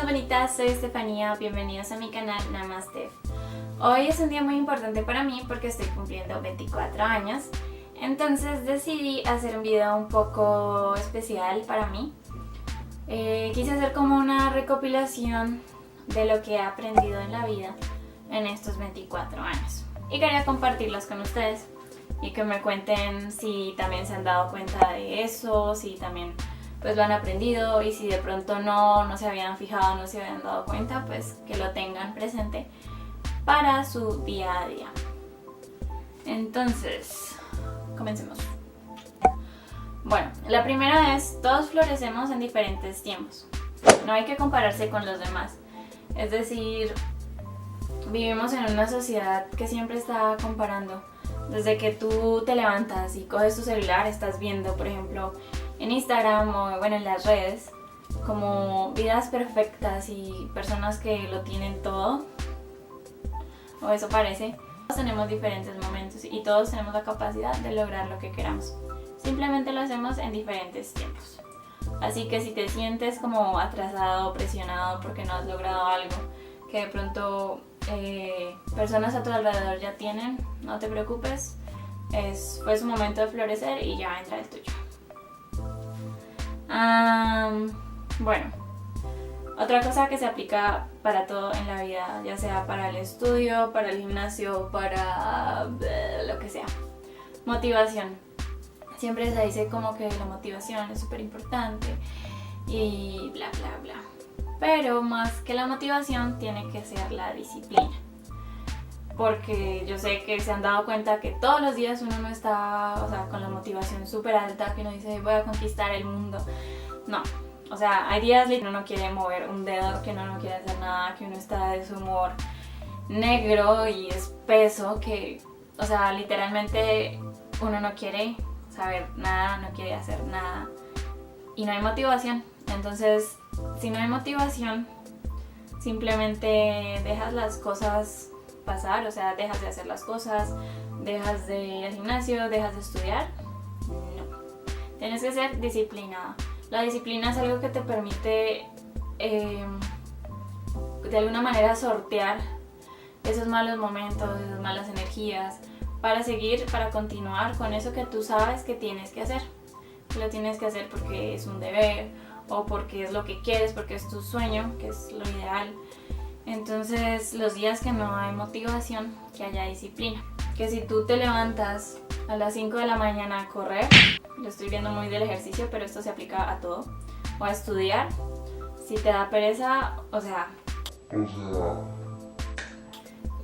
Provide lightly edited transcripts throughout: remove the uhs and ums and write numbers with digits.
más bonitas, soy Estefanía, bienvenidos a mi canal Namaste. Hoy es un día muy importante para mí porque estoy cumpliendo 24 años, entonces decidí hacer un video un poco especial para mí. Quise hacer como una recopilación de lo que he aprendido en la vida en estos 24 años y quería compartirlas con ustedes y que me cuenten si también se han dado cuenta de eso, si también pues lo han aprendido, y si de pronto no se habían fijado, no se habían dado cuenta, pues que lo tengan presente para su día a día. Entonces, comencemos. Bueno, la primera es, todos florecemos en diferentes tiempos. No hay que compararse con los demás. Es decir, vivimos en una sociedad que siempre está comparando. Desde que tú te levantas y coges tu celular, estás viendo, por ejemplo, en Instagram o bueno, en las redes, como vidas perfectas y personas que lo tienen todo, o eso parece. Todos tenemos diferentes momentos y todos tenemos la capacidad de lograr lo que queramos. Simplemente lo hacemos en diferentes tiempos. Así que si te sientes como atrasado o presionado porque no has logrado algo que de pronto personas a tu alrededor ya tienen, no te preocupes, fue su momento de florecer y ya entra el tuyo. Bueno, otra cosa que se aplica para todo en la vida, ya sea para el estudio, para el gimnasio, para lo que sea. Motivación. Siempre se dice como que la motivación es súper importante y bla bla bla. Pero más que la motivación tiene que ser la disciplina. Porque yo sé que se han dado cuenta que todos los días uno no está, o sea, con la motivación súper alta, que uno dice voy a conquistar el mundo. No, o sea, hay días que uno no quiere mover un dedo, que uno no quiere hacer nada, que uno está de su humor negro y espeso, que, o sea, literalmente uno no quiere saber nada, no quiere hacer nada y no hay motivación. Entonces, si no hay motivación, simplemente dejas las cosas pasar, o sea, dejas de hacer las cosas, dejas de ir al gimnasio, dejas de estudiar. No, tienes que ser disciplinada. La disciplina es algo que te permite de alguna manera sortear esos malos momentos, esas malas energías, para seguir, para continuar con eso que tú sabes que tienes que hacer. Que lo tienes que hacer porque es un deber o porque es lo que quieres, porque es tu sueño, que es lo ideal. Entonces, los días que no hay motivación, que haya disciplina. Que si tú te levantas a las 5 de la mañana a correr, lo estoy viendo muy del ejercicio, pero esto se aplica a todo, o a estudiar, si te da pereza, o sea,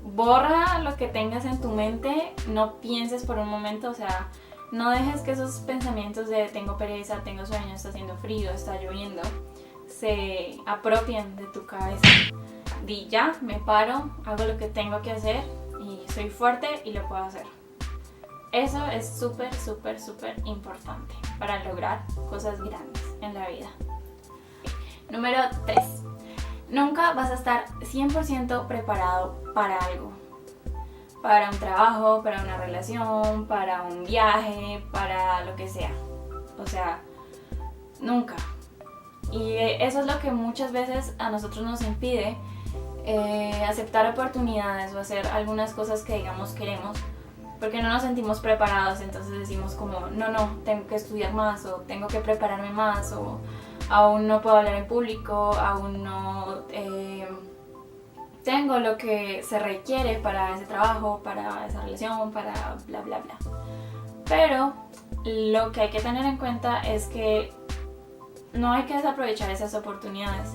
borra lo que tengas en tu mente, no pienses por un momento, o sea, no dejes que esos pensamientos de tengo pereza, tengo sueño, está haciendo frío, está lloviendo, se apropien de tu cabeza. Di ya, me paro, hago lo que tengo que hacer y soy fuerte y lo puedo hacer. Eso es súper, súper, súper importante para lograr cosas grandes en la vida. Número 3. Nunca vas a estar 100% preparado para algo. Para un trabajo, para una relación, para un viaje, para lo que sea. O sea, nunca. Y eso es lo que muchas veces a nosotros nos impide aceptar oportunidades o hacer algunas cosas que digamos queremos, porque no nos sentimos preparados. Entonces decimos como no, tengo que estudiar más, o tengo que prepararme más, o aún no puedo hablar en público, aún no tengo lo que se requiere para ese trabajo, para esa relación, para bla bla bla. Pero lo que hay que tener en cuenta es que no hay que desaprovechar esas oportunidades.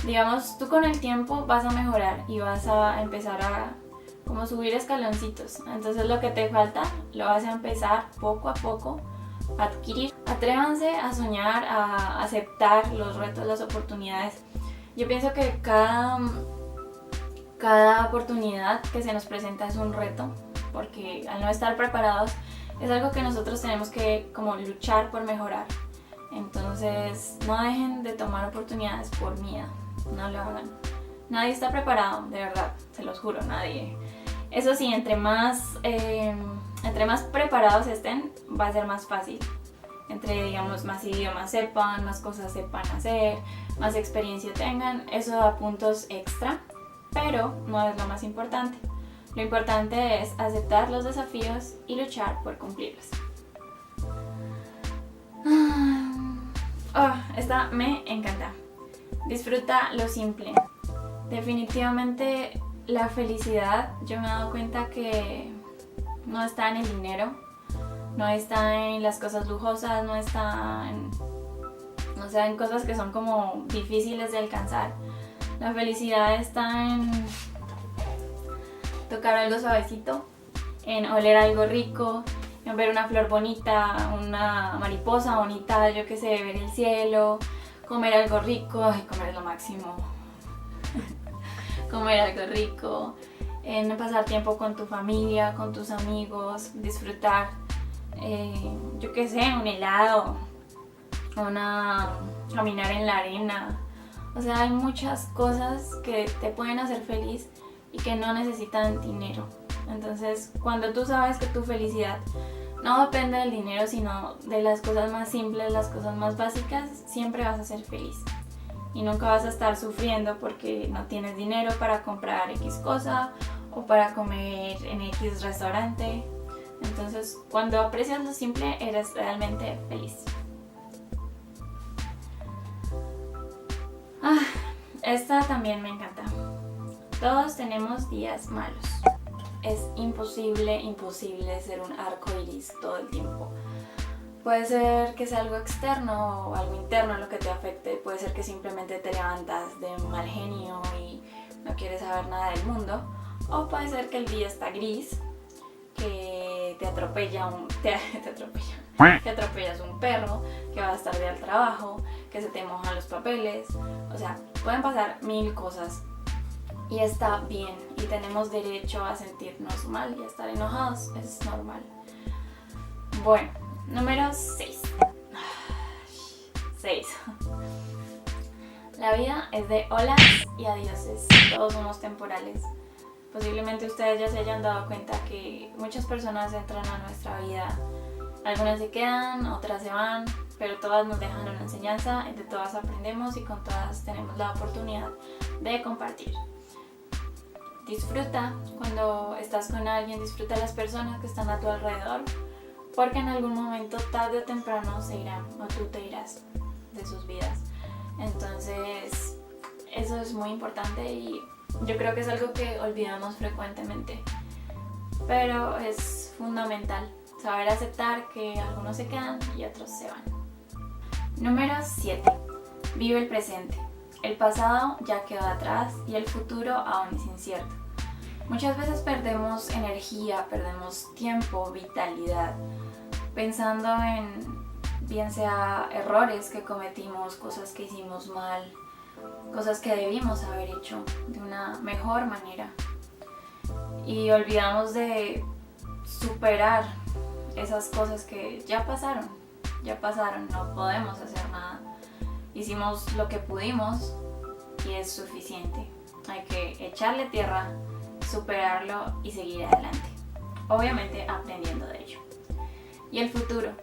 Digamos, tú con el tiempo vas a mejorar y vas a empezar a como subir escaloncitos. Entonces lo que te falta lo vas a empezar poco a poco a adquirir. Atrévanse a soñar, a aceptar los retos, las oportunidades. Yo pienso que cada oportunidad que se nos presenta es un reto, porque al no estar preparados es algo que nosotros tenemos que como luchar por mejorar. Entonces no dejen de tomar oportunidades por miedo, no lo hagan. Nadie está preparado, de verdad, se los juro, nadie. Eso sí, entre más preparados estén, va a ser más fácil. entre digamos más idiomas sepan, más cosas sepan hacer, más experiencia tengan, eso da puntos extra, pero no es lo más importante. Lo importante es aceptar los desafíos y luchar por cumplirlos. Esta me encanta. Disfruta lo simple. Definitivamente la felicidad, yo me he dado cuenta que no está en el dinero, no está en las cosas lujosas, no está en cosas que son como difíciles de alcanzar. La felicidad está en tocar algo suavecito, en oler algo rico, en ver una flor bonita, una mariposa bonita, yo qué sé, ver el cielo, comer algo rico, comer es lo máximo. Comer algo rico, en pasar tiempo con tu familia, con tus amigos, disfrutar, yo qué sé, un helado, caminar en la arena. O sea, hay muchas cosas que te pueden hacer feliz y que no necesitan dinero. Entonces, cuando tú sabes que tu felicidad no depende del dinero, sino de las cosas más simples, las cosas más básicas, siempre vas a ser feliz. Y nunca vas a estar sufriendo porque no tienes dinero para comprar X cosa o para comer en X restaurante. Entonces, cuando aprecias lo simple, eres realmente feliz. Esta también me encanta. Todos tenemos días malos. Es imposible ser un arco iris todo el tiempo. Puede ser que sea algo externo o algo interno lo que te afecte. Puede ser que simplemente te levantas de mal genio y no quieres saber nada del mundo. O puede ser que el día está gris, que te atropellas un perro, que vas tarde al trabajo, que se te mojan los papeles. O sea, pueden pasar mil cosas. Y está bien, y tenemos derecho a sentirnos mal y a estar enojados, es normal. Bueno, número 6. 6. La vida es de olas y adioses, todos somos temporales. Posiblemente ustedes ya se hayan dado cuenta que muchas personas entran a nuestra vida. Algunas se quedan, otras se van, pero todas nos dejan una enseñanza, de todas aprendemos y con todas tenemos la oportunidad de compartir. Disfruta cuando estás con alguien, disfruta las personas que están a tu alrededor, porque en algún momento, tarde o temprano, se irán o tú te irás de sus vidas. Entonces, eso es muy importante y yo creo que es algo que olvidamos frecuentemente, pero es fundamental saber aceptar que algunos se quedan y otros se van. Número 7. Vive el presente. El pasado ya quedó atrás y el futuro aún es incierto. Muchas veces perdemos energía, perdemos tiempo, vitalidad, pensando en bien sea errores que cometimos, cosas que hicimos mal, cosas que debimos haber hecho de una mejor manera. Y olvidamos de superar esas cosas que ya pasaron, no podemos hacer nada. Hicimos lo que pudimos y es suficiente. Hay que echarle tierra, superarlo y seguir adelante. Obviamente aprendiendo de ello. Y el futuro.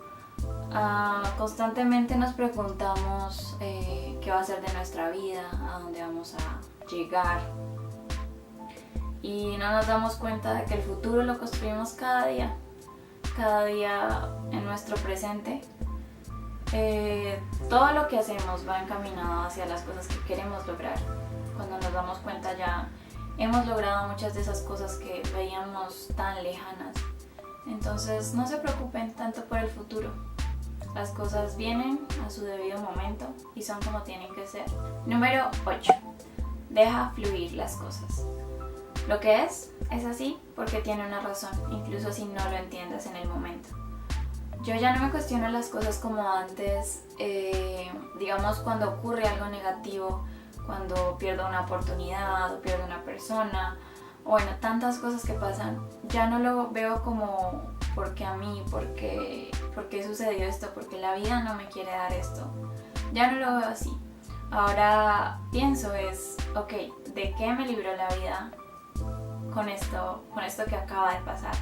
Constantemente nos preguntamos qué va a ser de nuestra vida, a dónde vamos a llegar. Y no nos damos cuenta de que el futuro lo construimos cada día en nuestro presente. Todo lo que hacemos va encaminado hacia las cosas que queremos lograr. Cuando nos damos cuenta ya hemos logrado muchas de esas cosas que veíamos tan lejanas. Entonces no se preocupen tanto por el futuro. Las cosas vienen a su debido momento y son como tienen que ser. Número 8. Deja fluir las cosas. Lo que es así porque tiene una razón, incluso si no lo entiendas en el momento. Yo ya no me cuestiono las cosas como antes, digamos cuando ocurre algo negativo, cuando pierdo una oportunidad o pierdo una persona, o bueno, tantas cosas que pasan, ya no lo veo como porque a mí, porque sucedió esto, porque la vida no me quiere dar esto. Ya no lo veo así. Ahora pienso ok, ¿de qué me libró la vida con esto que acaba de pasar?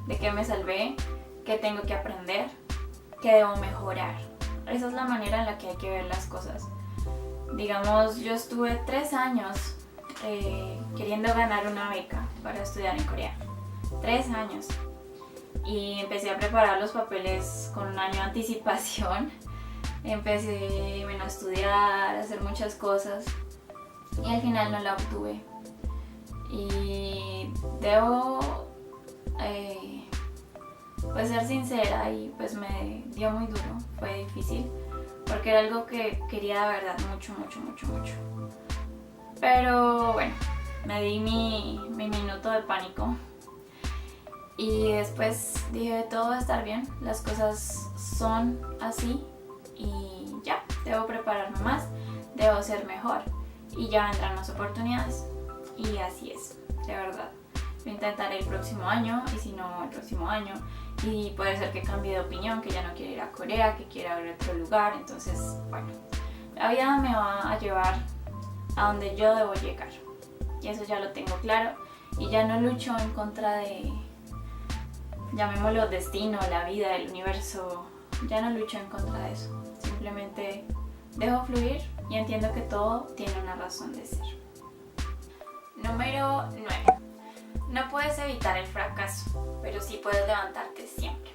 ¿De qué me salvé? ¿Qué tengo que aprender? que debo mejorar. Esa es la manera en la que hay que ver las cosas. Digamos, yo estuve 3 años queriendo ganar una beca para estudiar en Corea. 3 años. Y empecé a preparar los papeles con un año de anticipación. Empecé a estudiar, a hacer muchas cosas. Y al final no la obtuve. Y debo pues ser sincera, y pues me dio muy duro, fue difícil, porque era algo que quería de verdad mucho. Pero bueno, me di mi minuto de pánico y después dije, todo va a estar bien, las cosas son así y ya, debo prepararme más, debo ser mejor y ya vendrán más oportunidades. Y así es, de verdad. Lo intentaré el próximo año, y si no, el próximo año. Y puede ser que cambie de opinión, que ya no quiera ir a Corea, que quiera ir a otro lugar. Entonces, bueno, la vida me va a llevar a donde yo debo llegar. Y eso ya lo tengo claro. Y ya no lucho en contra de, llamémoslo destino, la vida, el universo. Ya no lucho en contra de eso. Simplemente dejo fluir y entiendo que todo tiene una razón de ser. Número 9. No puedes evitar el fracaso, pero sí puedes levantarte siempre.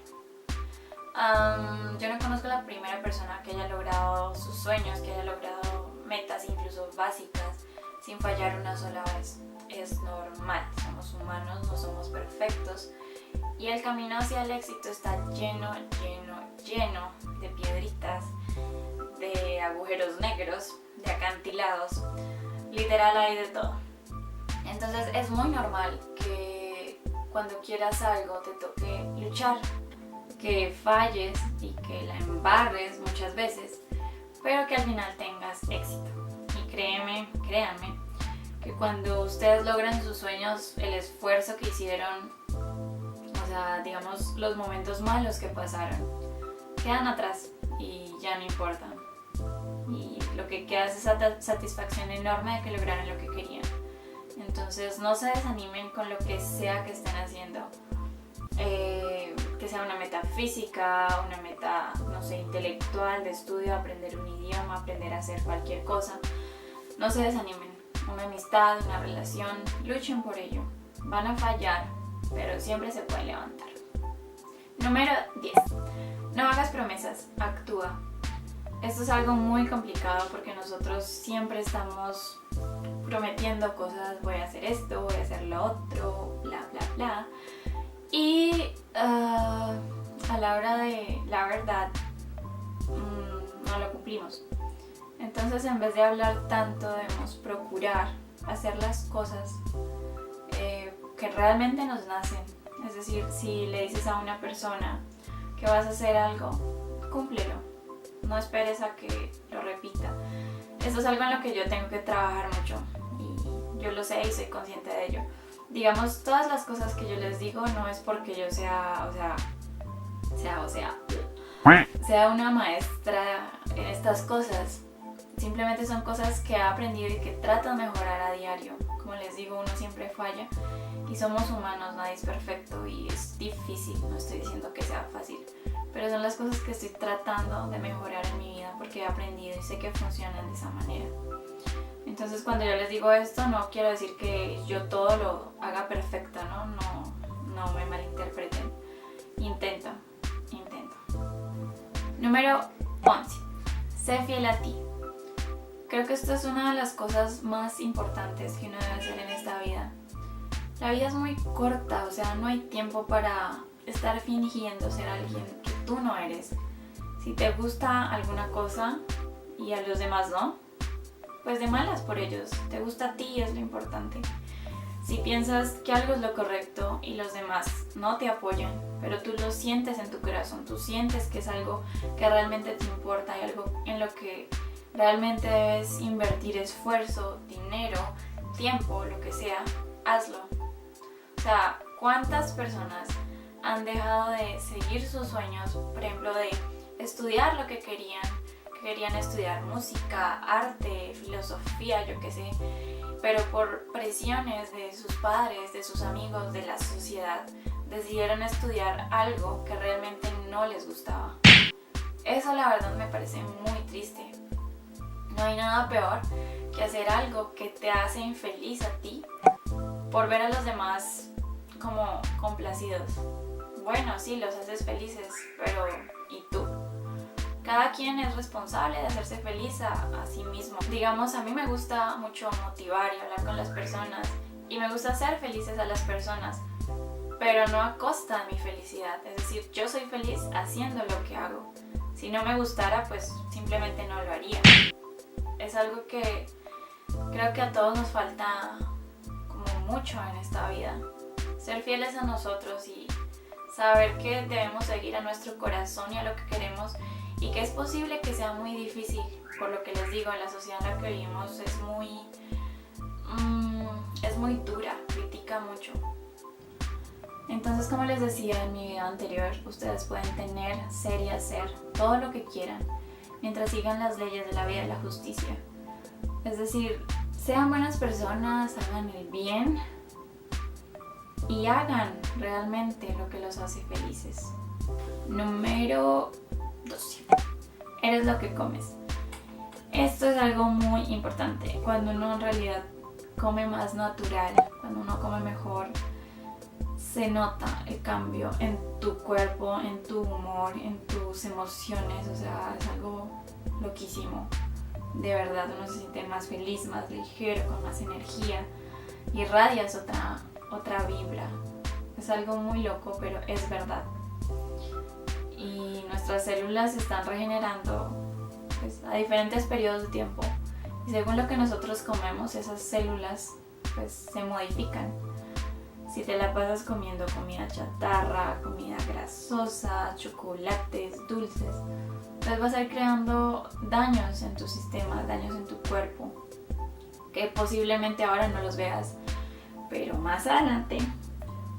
Yo no conozco a la primera persona que haya logrado sus sueños, que haya logrado metas incluso básicas sin fallar una sola vez. Es normal, somos humanos, no somos perfectos. Y el camino hacia el éxito está lleno de piedritas, de agujeros negros, de acantilados. Literal hay de todo. Entonces es muy normal que cuando quieras algo te toque luchar, que falles y que la embarres muchas veces, pero que al final tengas éxito. Y créanme, que cuando ustedes logran sus sueños, el esfuerzo que hicieron, o sea, digamos, los momentos malos que pasaron, quedan atrás y ya no importan. Y lo que queda es esa satisfacción enorme de que lograron lo que querían. Entonces no se desanimen con lo que sea que estén haciendo, que sea una meta física, una meta, no sé, intelectual, de estudio, aprender un idioma, aprender a hacer cualquier cosa. No se desanimen, una amistad, una relación, luchen por ello. Van a fallar, pero siempre se puede levantar. Número 10. No hagas promesas, actúa. Esto es algo muy complicado porque nosotros siempre estamos prometiendo cosas, voy a hacer esto, voy a hacer lo otro, bla bla bla. Y a la hora de la verdad no lo cumplimos. Entonces, en vez de hablar tanto, debemos procurar hacer las cosas que realmente nos nacen. Es decir, si le dices a una persona que vas a hacer algo, cúmplelo. No esperes a que lo repita. Eso es algo en lo que yo tengo que trabajar mucho y yo lo sé y soy consciente de ello. Digamos, todas las cosas que yo les digo no es porque yo sea una maestra en estas cosas. Simplemente son cosas que he aprendido y que trato de mejorar a diario. Como les digo, uno siempre falla y somos humanos, nadie es perfecto y es difícil, no estoy diciendo que sea fácil, pero son las cosas que estoy tratando de mejorar en mi vida porque he aprendido y sé que funcionan de esa manera. Entonces, cuando yo les digo esto, no quiero decir que yo todo lo haga perfecto, no me malinterpreten. Intento. Número 11. Sé fiel a ti. Creo que esto es una de las cosas más importantes que uno debe hacer en esta vida. La vida es muy corta, o sea, no hay tiempo para estar fingiendo ser alguien que tú no eres. Si te gusta alguna cosa y a los demás no, pues de malas por ellos. Te gusta a ti, es lo importante. Si piensas que algo es lo correcto y los demás no te apoyan, pero tú lo sientes en tu corazón, tú sientes que es algo que realmente te importa y algo en lo que realmente debes invertir esfuerzo, dinero, tiempo, lo que sea, hazlo. O sea, ¿cuántas personas han dejado de seguir sus sueños? Por ejemplo, de estudiar lo que querían estudiar música, arte, filosofía, yo qué sé, pero por presiones de sus padres, de sus amigos, de la sociedad, decidieron estudiar algo que realmente no les gustaba. eso la verdad me parece muy triste. No hay nada peor que hacer algo que te hace infeliz a ti por ver a los demás como complacidos. Bueno, sí, los haces felices, pero ¿y tú? Cada quien es responsable de hacerse feliz a sí mismo. Digamos, a mí me gusta mucho motivar y hablar con las personas y me gusta hacer felices a las personas, pero no a costa de mi felicidad. Es decir, yo soy feliz haciendo lo que hago. Si no me gustara, pues simplemente no lo haría. Es algo que creo que a todos nos falta como mucho en esta vida. Ser fieles a nosotros y saber que debemos seguir a nuestro corazón y a lo que queremos, y que es posible que sea muy difícil. Por lo que les digo, en la sociedad en la que vivimos es muy dura, critica mucho. Entonces, como les decía en mi video anterior, ustedes pueden tener, ser y hacer todo lo que quieran mientras sigan las leyes de la vida y la justicia. Es decir, sean buenas personas, hagan el bien y hagan realmente lo que los hace felices. Número 12. Eres lo que comes. Esto es algo muy importante. Cuando uno en realidad come más natural, cuando uno come mejor, se nota el cambio en tu cuerpo, en tu humor, en tus emociones. O sea, es algo loquísimo. De verdad, uno se siente más feliz, más ligero, con más energía. Irradias otra vibra. Es algo muy loco, pero es verdad. Y nuestras células se están regenerando pues, a diferentes periodos de tiempo. Y según lo que nosotros comemos, esas células pues, se modifican. Si te la pasas comiendo comida chatarra, comida grasosa, chocolates, dulces, pues vas a ir creando daños en tu sistema, daños en tu cuerpo, que posiblemente ahora no los veas, pero más adelante,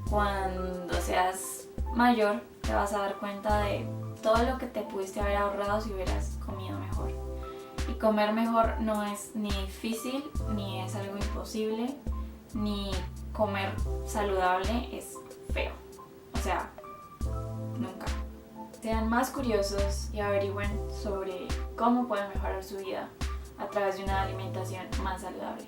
cuando seas mayor, te vas a dar cuenta de todo lo que te pudiste haber ahorrado si hubieras comido mejor. Y comer mejor no es ni difícil, ni es algo imposible, ni comer saludable es feo. O sea, nunca. Sean más curiosos y averigüen sobre cómo pueden mejorar su vida a través de una alimentación más saludable.